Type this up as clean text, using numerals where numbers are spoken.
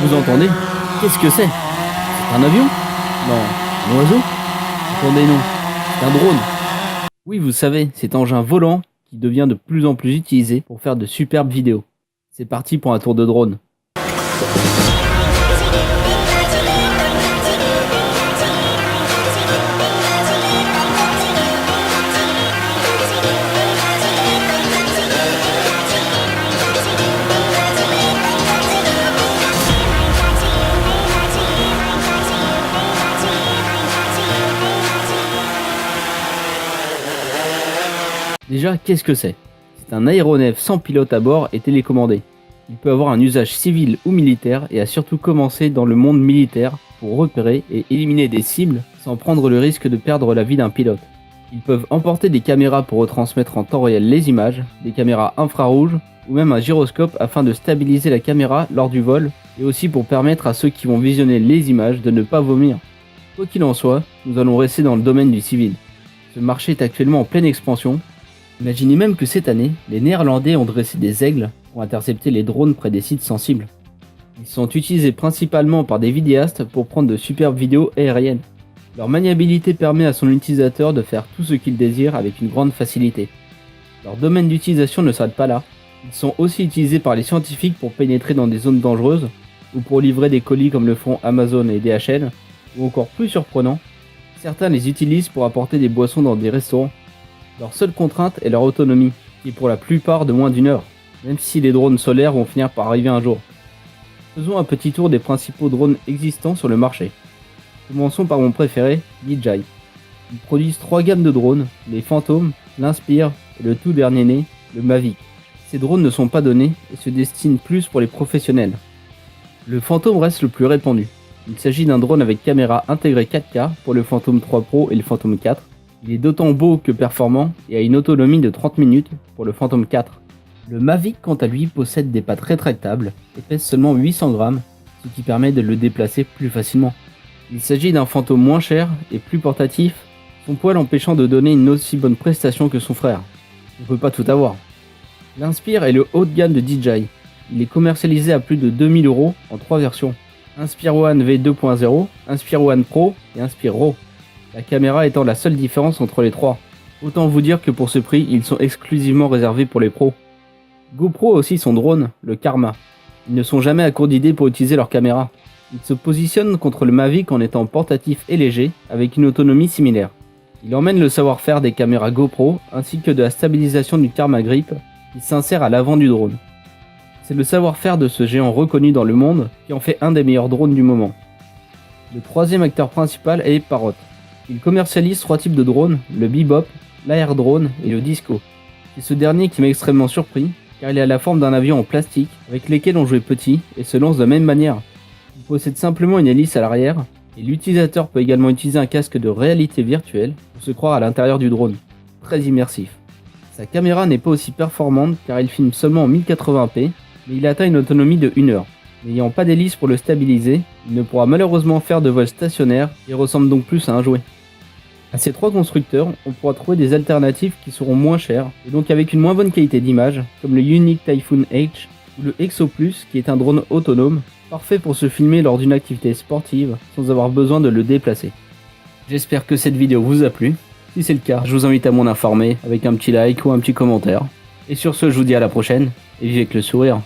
Vous entendez? Qu'est-ce que c'est? C'est un avion? Non. Un oiseau? Attendez, non. C'est un drone. Oui, vous savez, cet engin volant qui devient de plus en plus utilisé pour faire de superbes vidéos. C'est parti pour un tour de drone. Déjà, qu'est-ce que c'est? C'est un aéronef sans pilote à bord et télécommandé. Il peut avoir un usage civil ou militaire et a surtout commencé dans le monde militaire pour repérer et éliminer des cibles sans prendre le risque de perdre la vie d'un pilote. Ils peuvent emporter des caméras pour retransmettre en temps réel les images, des caméras infrarouges ou même un gyroscope afin de stabiliser la caméra lors du vol et aussi pour permettre à ceux qui vont visionner les images de ne pas vomir. Quoi qu'il en soit, nous allons rester dans le domaine du civil. Ce marché est actuellement en pleine expansion. Imaginez même que cette année, les Néerlandais ont dressé des aigles pour intercepter les drones près des sites sensibles. Ils sont utilisés principalement par des vidéastes pour prendre de superbes vidéos aériennes. Leur maniabilité permet à son utilisateur de faire tout ce qu'il désire avec une grande facilité. Leur domaine d'utilisation ne s'arrête pas là. Ils sont aussi utilisés par les scientifiques pour pénétrer dans des zones dangereuses ou pour livrer des colis comme le font Amazon et DHL, ou encore plus surprenant, certains les utilisent pour apporter des boissons dans des restaurants. Leur seule contrainte est leur autonomie, qui est pour la plupart de moins d'une heure, même si les drones solaires vont finir par arriver un jour. Faisons un petit tour des principaux drones existants sur le marché. Commençons par mon préféré, DJI. Ils produisent 3 gammes de drones, les Phantom, l'Inspire et le tout dernier né, le Mavic. Ces drones ne sont pas donnés et se destinent plus pour les professionnels. Le Phantom reste le plus répandu. Il s'agit d'un drone avec caméra intégrée 4K pour le Phantom 3 Pro et le Phantom 4. Il est d'autant beau que performant et a une autonomie de 30 minutes pour le Phantom 4. Le Mavic quant à lui possède des pattes rétractables et pèse seulement 800 grammes, ce qui permet de le déplacer plus facilement. Il s'agit d'un fantôme moins cher et plus portatif, son poids l'empêchant de donner une aussi bonne prestation que son frère. On peut pas tout avoir. L'Inspire est le haut de gamme de DJI. Il est commercialisé à plus de 2000 € en 3 versions. Inspire One V2.0, Inspire One Pro et Inspire Raw. La caméra étant la seule différence entre les trois. Autant vous dire que pour ce prix, ils sont exclusivement réservés pour les pros. GoPro a aussi son drone, le Karma. Ils ne sont jamais à court d'idées pour utiliser leur caméra. Ils se positionnent contre le Mavic en étant portatif et léger, avec une autonomie similaire. Il emmène le savoir-faire des caméras GoPro, ainsi que de la stabilisation du Karma Grip, qui s'insère à l'avant du drone. C'est le savoir-faire de ce géant reconnu dans le monde, qui en fait un des meilleurs drones du moment. Le troisième acteur principal est Parrot. Il commercialise 3 types de drones, le Bebop, l'Air Drone et le Disco. C'est ce dernier qui m'a extrêmement surpris, car il a la forme d'un avion en plastique, avec lesquels on jouait petit, et se lance de la même manière. Il possède simplement une hélice à l'arrière, et l'utilisateur peut également utiliser un casque de réalité virtuelle pour se croire à l'intérieur du drone. Très immersif. Sa caméra n'est pas aussi performante car il filme seulement en 1080p, mais il atteint une autonomie de 1 heure. N'ayant pas d'hélice pour le stabiliser, il ne pourra malheureusement faire de vol stationnaire et ressemble donc plus à un jouet. À ces 3 constructeurs, on pourra trouver des alternatives qui seront moins chères et donc avec une moins bonne qualité d'image, comme le Unique Typhoon H ou le Exo Plus qui est un drone autonome, parfait pour se filmer lors d'une activité sportive sans avoir besoin de le déplacer. J'espère que cette vidéo vous a plu. Si c'est le cas, je vous invite à m'en informer avec un petit like ou un petit commentaire. Et sur ce, je vous dis à la prochaine et vivez avec le sourire.